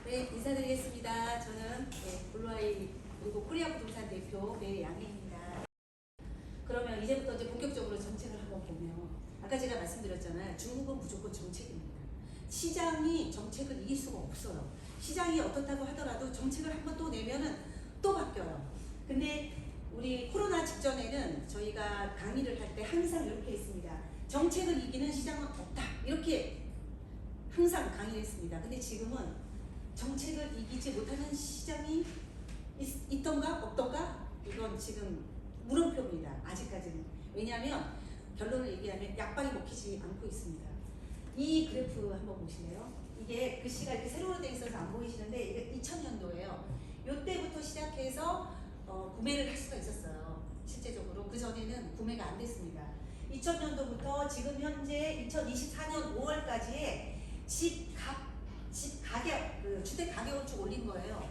네, 인사드리겠습니다. 저는 블루아이 그리고 코리아 부동산 대표 배양혜입니다. 그러면 이제부터 이제 본격적으로 정책을 한번 보면 아까 제가 말씀드렸잖아요. 중국은 무조건 정책입니다. 시장이 정책을 이길 수가 없어요. 시장이 어떻다고 하더라도 정책을 한번 또 내면은 또 바뀌어요. 근데 우리 코로나 직전에는 저희가 강의를 할 때 항상 이렇게 했습니다. 정책을 이기는 시장은 없다. 이렇게 항상 강의를 했습니다. 근데 지금은 정책을 이기지 못하는 시장이 있던가 없던가 이건 지금 물음표입니다. 아직까지는. 왜냐하면 결론을 얘기하면 약방이 먹히지 않고 있습니다. 이 그래프 한번 보실래요? 이게 글씨가 이렇게 세로로 되어 있어서 안 보이시는데 이게 2000년도예요. 이때부터 시작해서 구매를 할 수가 있었어요. 실제적으로 그 전에는 구매가 안 됐습니다. 2000년도부터 지금 현재 2024년 5월까지의 집 가격, 주택 가격을 쭉 올린 거예요.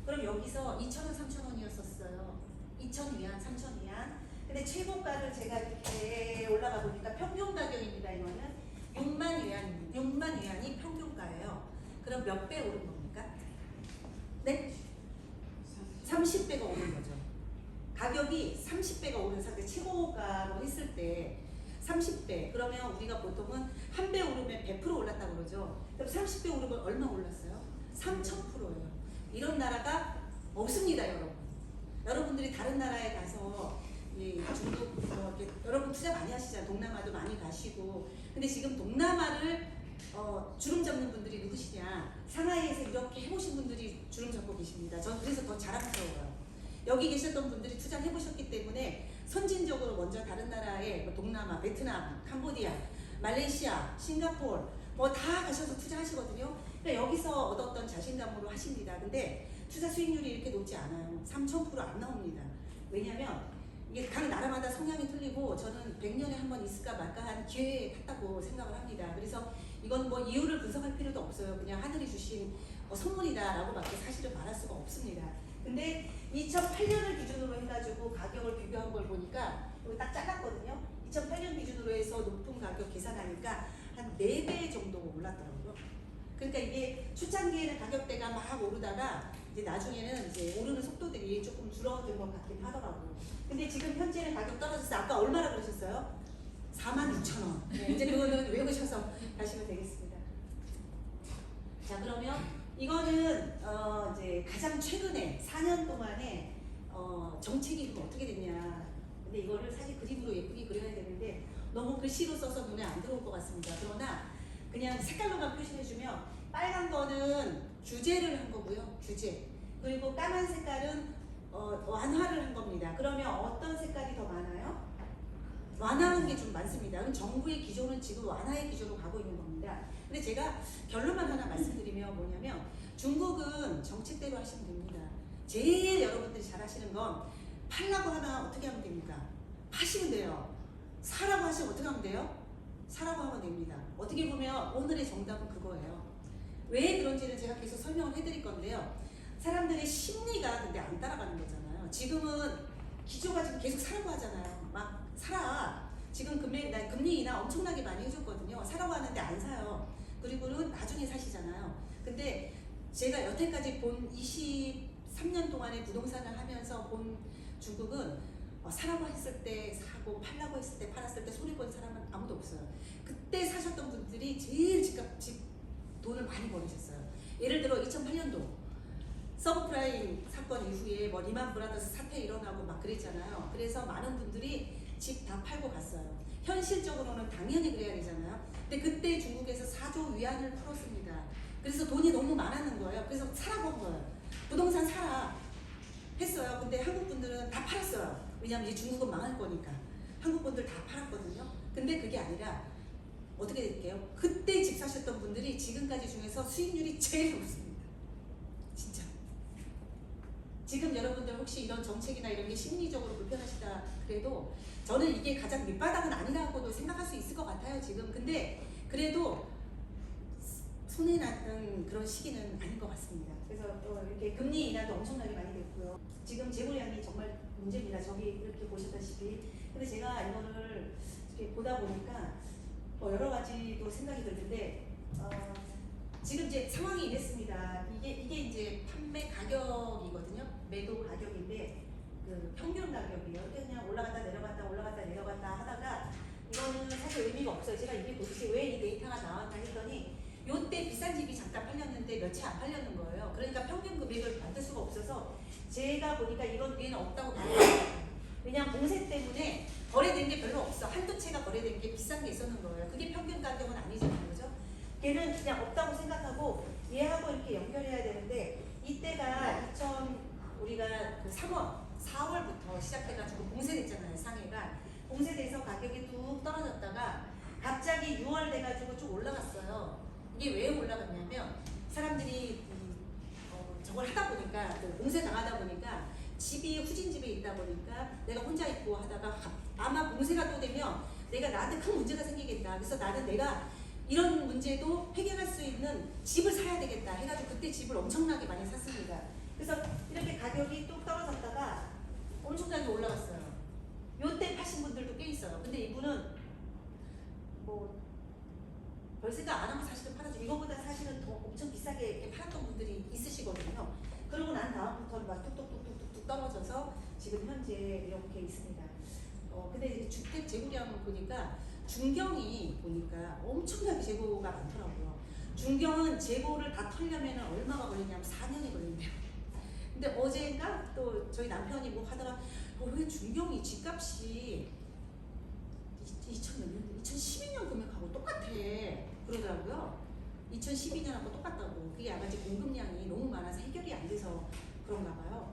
그럼 여기서 2,000원, 3,000원이었었어요. 2,000위안, 3,000위안. 근데 최고가를 제가 이렇게 올라가 보니까 평균 가격입니다. 이거는 6만 위안이 평균가예요. 그럼 몇 배 오른 겁니까? 네? 30배가 오른 거죠. 가격이 30배가 오른 상태, 최고가로 했을 때 30배. 그러면 우리가 보통은 한 배 오르면 100% 올랐다고 그러죠. 그럼 30배 오르면 얼마 올랐어요? 3000%예요. 이런 나라가 없습니다, 여러분. 여러분들이 다른 나라에 가서 중국 여러분 투자 많이 하시잖아요. 동남아도 많이 가시고. 근데 지금 동남아를 주름 잡는 분들이 누구시냐? 상하이에서 이렇게 해보신 분들이 주름 잡고 계십니다. 전 그래서 더 자랑스러워요. 여기 계셨던 분들이 투자를 해보셨기 때문에 선진적으로 먼저 다른 나라에 동남아, 베트남, 캄보디아, 말레이시아, 싱가포르 뭐 다 가셔서 투자하시거든요. 그러니까 여기서 얻었던 자신감으로 하십니다. 근데 투자 수익률이 이렇게 높지 않아요. 3000% 안 나옵니다. 왜냐하면 이게 각 나라마다 성향이 틀리고 저는 100년에 한 번 있을까 말까 한 기회에 탔다고 생각을 합니다. 그래서 이건 뭐 이유를 분석할 필요도 없어요. 그냥 하늘이 주신 선물이다라고 밖에 사실은 말할 수가 없습니다. 근데 2008년을 기준으로 해가지고 가격을 비교한 걸 보니까 여기 딱 잘랐거든요. 2008년 기준으로 해서 높은 가격 계산하니까 한 4배 정도 올랐더라고요. 그러니까 이게 초창기에는 가격대가 막 오르다가 이제 나중에는 이제 오르는 속도들이 조금 줄어든 것 같긴 하더라고요. 근데 지금 현재는 가격 떨어졌어요. 아까 얼마나 그러셨어요? 46,000원. 네, 이제 그거는 외우셔서 가시면 되겠습니다. 자, 그러면 이거는 이제 가장 최근에 4년 동안에 정책이 그럼 어떻게 됐냐. 근데 이거를 사실 그림으로 예쁘게 그려야 되는데 너무 글씨로 써서 눈에 안 들어올 것 같습니다. 그러나 그냥 색깔로만 표시해주면 빨간 거는 규제를 한 거고요. 규제. 그리고 까만 색깔은 완화를 한 겁니다. 그러면 어떤 색깔이 더 많아요? 완화하는 게 좀 많습니다. 그럼 정부의 기조는 지금 완화의 기조로 가고 있는 겁니다. 근데 제가 결론만 하나 말씀드리면 뭐냐면 중국은 정책대로 하시면 됩니다. 제일 여러분들이 잘 하시는 건 팔라고 하나 어떻게 하면 됩니까? 파시면 돼요. 사라고 하시면 어떻게 하면 돼요? 사라고 하면 됩니다. 어떻게 보면 오늘의 정답은 그거예요. 왜 그런지는 제가 계속 설명을 해드릴 건데요. 사람들의 심리가 근데 안 따라가는 거잖아요. 지금은 기조가 지금 계속 사라고 하잖아요. 막 사라. 지금 금리 인하 엄청나게 많이 해줬거든요. 사라고 하는데 안 사요. 그리고는 나중에 사시잖아요. 근데 제가 여태까지 본 23년 동안의 부동산을 하면서 본 중국은 사라고 했을 때 사고 팔라고 했을 때 팔았을 때 손해 본 사람은 아무도 없어요. 그때 사셨던 분들이 제일 집 돈을 많이 벌으셨어요. 예를 들어 2008년도 서브프라임 사건 이후에 뭐 리만 브라더스 사태 일어나고 막 그랬잖아요. 그래서 많은 분들이 집 다 팔고 갔어요. 현실적으로는 당연히 그래야 되잖아요. 근데 그때 중국에서 4조 위안을 풀었습니다. 그래서 돈이 너무 많았는 거예요. 그래서 사라고 한 거예요. 부동산 사라 했어요. 근데 한국 분들은 다 팔았어요. 왜냐면 이제 중국은 망할 거니까. 한국 분들 다 팔았거든요. 근데 그게 아니라 어떻게 될게요? 그때 집 사셨던 분들이 지금까지 중에서 수익률이 제일 높습니다. 진짜. 지금 여러분들 혹시 이런 정책이나 이런 게 심리적으로 불편하시다 그래도 저는 이게 가장 밑바닥은 아니라고도 생각할 수 있을 것 같아요. 지금. 근데 그래도 손해나는 그런 시기는 아닌 것 같습니다. 그래서 이렇게 금리 인하도 엄청나게 많이 됐고요. 지금 재고량이 정말 문제입니다. 저기 이렇게 보셨다시피. 근데 제가 이거를 이렇게 보다 보니까 여러 가지도 생각이 들는데 지금 이제 상황이 이랬습니다. 이게 이제 판매 가격이거든요. 매도 가격인데 그 평균 가격이에요. 그냥 올라갔다 내려갔다 올라갔다 내려갔다 하다가 이거는 사실 의미가 없어요. 제가 이게 도대체 왜 이 데이터가 나왔나 했더니 요때 비싼 집이 잠깐 팔렸는데 며칠 안 팔렸는 거예요. 그러니까 평균 금액을 받을 수가 없어서 제가 보니까 이건 위에는 없다고 봐요. 왜냐면 봉쇄 때문에 거래된 게 별로 없어. 한두 채가 거래된 게 비싼 게 있었는 거예요. 그게 평균 가격은 아니잖아요. 그죠? 걔는 그냥 없다고 생각하고 얘하고 이렇게 연결해야 되는데 이때가 우리가 그 3월, 4월부터 시작해가지고 봉쇄됐잖아요. 상해가. 봉쇄돼서 가격이 뚝 떨어졌다가 갑자기 6월 돼가지고 쭉 올라갔어요. 이게 왜 올라갔냐면 사람들이 저걸 하다 보니까 봉쇄 당하다 보니까 집이 후진 집에 있다 보니까 내가 혼자 있고 하다가 아마 봉쇄가 또 되면 내가 나한테 큰 문제가 생기겠다. 그래서 나는 내가 이런 문제도 해결할 수 있는 집을 사야 되겠다 해가지고 그때 집을 엄청나게 많이 샀습니다. 그래서 이렇게 가격이 뚝 떨어졌다가 엄청나게 올라갔어요. 요때 파신 분들도 꽤 있어요. 근데 이분은 뭐 월세가 안 하면 사실은 팔아줘. 이거보다 사실은 더 엄청 비싸게 이렇게 팔았던 분들이 있으시거든요. 그러고 난 다음부터는 막 뚝뚝뚝뚝뚝 떨어져서 지금 현재 이렇게 있습니다. 근데 이제 주택 재고량을 보니까 중경이 보니까 엄청나게 재고가 많더라고요. 중경은 재고를 다 털려면 얼마가 걸리냐면 4년이 걸린대요. 근데 어제인가 또 저희 남편이 뭐 하다가 왜 중경이 집값이 2012년 금액하고 똑같아 그러더라고요. 2012년하고 똑같다고. 그게 아마 이제 공급량이 너무 많아서 해결이 안 돼서 그런가 봐요.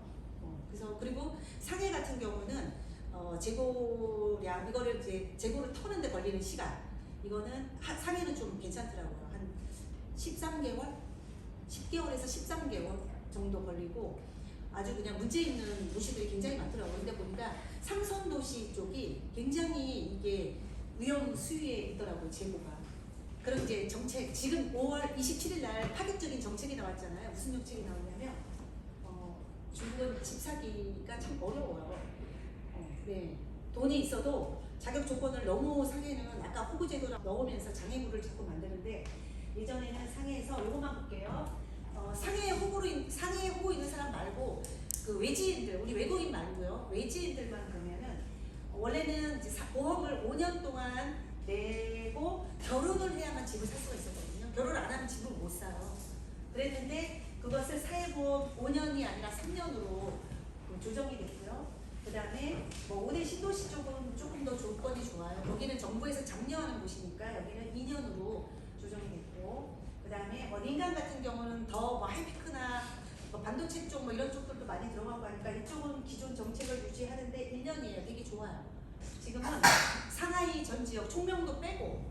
그래서 그리고 상해 같은 경우는 재고량 이거를 이제 재고를 터는데 걸리는 시간 이거는 상해는 좀 괜찮더라고요. 한 13개월, 10개월에서 13개월 정도 걸리고 아주 그냥 문제 있는 도시들이 굉장히 많더라고요. 근데 보니까 상선 도시 쪽이 굉장히 이게 위험 수위에 있더라고요. 재고가. 그럼 이제 정책 지금 5월 27일 날 파격적인 정책이 나왔잖아요. 무슨 정책이 나왔냐면 중국은 집 사기가 참 어려워요. 네. 돈이 있어도 자격 조건을 너무 상해는 아까 호구 제도를 넣으면서 장애물을 자꾸 만드는데 예전에는 상해에서 요것만 볼게요. 상해 호구 있는 사람 말고 그 외지인들 우리 외국인 말고요. 외지인들만 보면은 원래는 이제 보험을 5년 동안 내고 결혼을 해야만 집을 살 수가 있었거든요. 결혼을 안 하면 집을 못 사요. 그랬는데 그것을 사회보험 5년이 아니라 3년으로 조정이 됐고요. 그 다음에 뭐 5대 신도시 쪽은 조금 더 조건이 좋아요. 여기는 정부에서 장려하는 곳이니까 여기는 2년으로 조정이 됐고 그 다음에 린강 같은 경우는 더 하이테크나 반도체 쪽 이런 쪽들도 많이 들어가고 하니까 이쪽은 기존 정책을 유지하는데 1년이에요. 되게 좋아요. 지금은 상하이 전 지역, 총명도 빼고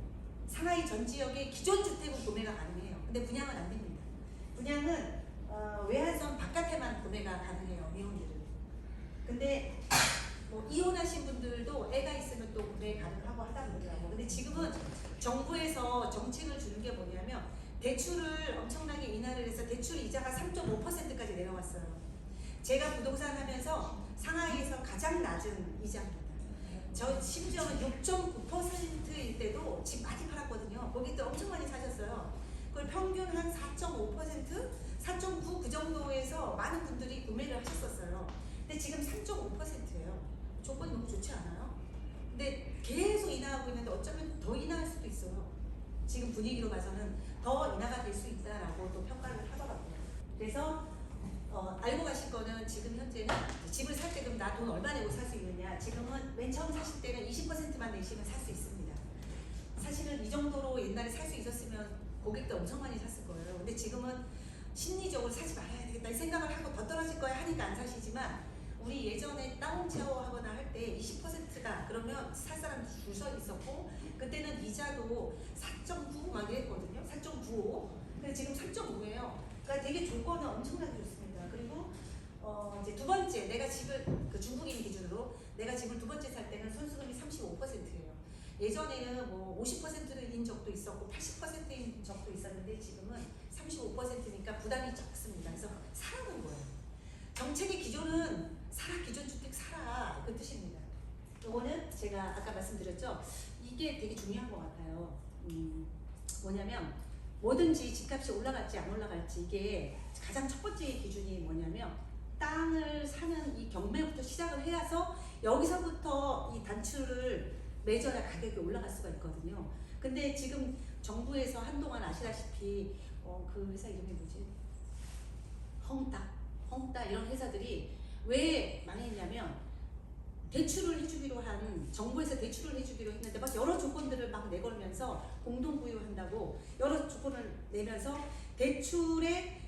상하이 전 지역의 기존 주택은 구매가 가능해요. 근데 분양은 안 됩니다. 분양은 외환선 바깥에만 구매가 가능해요. 미혼들은. 근데 뭐 이혼하신 분들도 애가 있으면 또 구매 가능하고 하다 그러더라고요. 근데 지금은 정부에서 정책을 주는 게 뭐냐면 대출을 엄청나게 인하를 해서 대출 이자가 3.5%까지 내려왔어요. 제가 부동산 하면서 상하이에서 가장 낮은 이자입니다. 저 심지어는 6.9%일 때도 집 많이 팔았거든요. 거기도 엄청 많이 사셨어요. 그걸 평균 한 4.5%, 4.9 그 정도에서 많은 분들이 구매를 하셨었어요. 근데 지금 3.5%예요. 조건이 너무 좋지 않아요? 근데 계속 인하하고 있는데 어쩌면 더 인하할 수도 있어요. 지금 분위기로 봐서는 더 인하가 될 수 있다라고 또 평가를 하더라고요. 그래서 알고 가실 거는 지금 현재는 집을 살 때 그럼 나 돈 얼마 내고 살 수 있느냐. 지금은 맨 처음 사실 때는 20%만 내시면 살 수 있습니다. 사실은 이 정도로 옛날에 살 수 있었으면 고객도 엄청 많이 샀을 거예요. 근데 지금은 심리적으로 사지 말아야 되겠다 이 생각을 하고 더 떨어질 거야 하니까 안 사시지만 우리 예전에 다운체어 하거나 할 때 20%가 그러면 살 사람 줄 서 있었고 그때는 이자도 4.9 막 이랬거든요. 4.95. 근데 지금 3.5예요. 그러니까 되게 조건은 엄청나게 좋습니다. 그리고 이제 두 번째 내가 집을 그 중국인 기준으로 내가 집을 두 번째 살 때는 손수금이 35%예요. 예전에는 뭐 50%인 적도 있었고 80%인 적도 있었는데 지금은 35%니까 부담이 적습니다. 그래서 사라는 거예요. 정책의 기조는 사라, 기존 주택 사라 그 뜻입니다. 이거는 제가 아까 말씀드렸죠. 이게 되게 중요한 것 같아요. 뭐냐면 뭐든지 집값이 올라갈지 안 올라갈지 이게 가장 첫 번째 기준이 뭐냐면 땅을 사는 이 경매부터 시작을 해서 여기서부터 이 단추를 맺어야 가격이 올라갈 수가 있거든요. 근데 지금 정부에서 한동안 아시다시피 그 회사 이름이 뭐지? 헝따 이런 회사들이 왜 망했냐면 대출을 해주기로 한 정부에서 대출을 해주기로 했는데 막 여러 조건들을 막 내걸면서 공동부유한다고 여러 조건을 내면서 대출에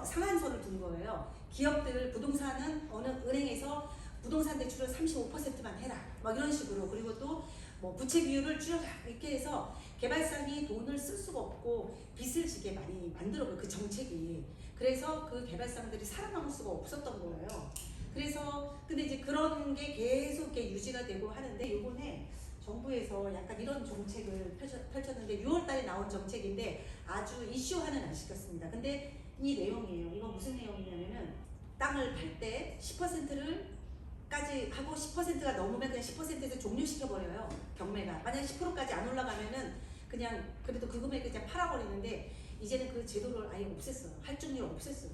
상한선을 둔 거예요. 기업들 부동산은 어느 은행에서 부동산 대출을 35%만 해라 막 이런 식으로 그리고 또 뭐 부채 비율을 줄여라 이렇게 해서 개발상이 돈을 쓸 수가 없고 빚을 지게 많이 만들어버려요. 그 정책이. 그래서 그 개발상들이 살아남을 수가 없었던 거예요. 그래서 근데 이제 그런 게 계속 이렇게 유지가 되고 하는데 요번에 정부에서 약간 이런 정책을 펼쳤는데 6월달에 나온 정책인데 아주 이슈화는 안 시켰습니다. 근데 이 내용이에요. 이거 무슨 내용이냐면은 땅을 팔 때 10%를 까지 하고 10%가 넘으면 그냥 10%에서 종료시켜버려요. 경매가. 만약 10%까지 안 올라가면은 그냥 그래도 그 금액을 그냥 팔아버리는데 이제는 그 제도를 아예 없앴어요. 할증률을 없앴어요.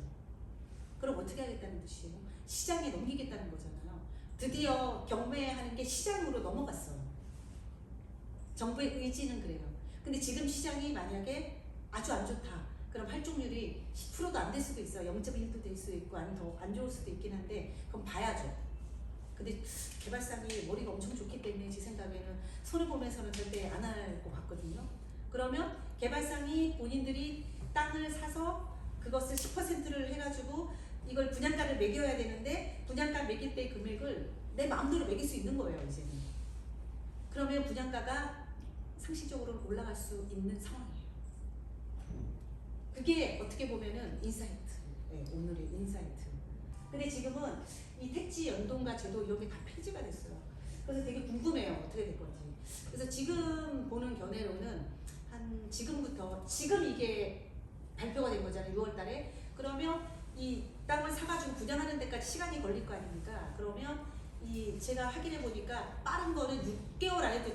그럼 어떻게 하겠다는 뜻이에요? 시장에 넘기겠다는 거잖아요. 드디어 경매하는 게 시장으로 넘어갔어요. 정부의 의지는 그래요. 근데 지금 시장이 만약에 아주 안 좋다. 그럼 할증률이 10%도 안 될 수도 있어요. 0.1도 될 수도 있고 아니면 더 안 좋을 수도 있긴 한데 그럼 봐야죠. 근데 개발상이 머리가 엄청 좋기 때문에 제 생각에는 손해보면서는 절대 안 할 것 같거든요. 그러면 개발상이 본인들이 땅을 사서 그것을 10%를 해가지고 이걸 분양가를 매겨야 되는데 분양가 매길 때 금액을 내 마음대로 매길 수 있는 거예요 이제는. 그러면 분양가가 상식적으로 올라갈 수 있는 상황이에요. 그게 어떻게 보면은 인사이트, 네, 오늘의 인사이트. 근데 지금은 이 택지 연동과 제도 이런 게 다 폐지가 됐어요. 그래서 되게 궁금해요 어떻게 될 건지. 그래서 지금 보는 견해로는 한 지금부터 지금 이게 발표가 된 거잖아요 6월달에. 그러면 이 땅을 사가지고 분양하는 데까지 시간이 걸릴 거 아닙니까? 그러면 이 제가 확인해 보니까 빠른 거는 6개월 안에도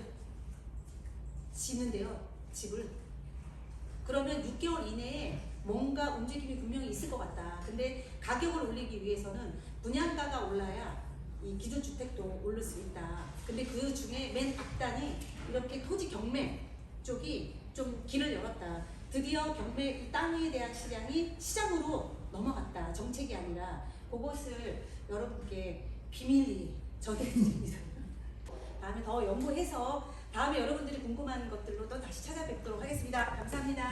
짓는데요 집을. 그러면 6개월 이내에 뭔가 움직임이 분명히 있을 것 같다. 근데 가격을 올리기 위해서는 분양가가 올라야 이 기준주택도 오를 수 있다. 근데 그 중에 맨 앞단이 이렇게 토지 경매 쪽이 좀 길을 열었다. 드디어 경매 이 땅에 대한 시장이 시장으로 넘어갔다. 정책이 아니라 그것을 여러분께 비밀리 전해드립니다. 다음에 더 연구해서 다음에 여러분들이 궁금한 것들로 또 다시 찾아뵙도록 하겠습니다. 감사합니다.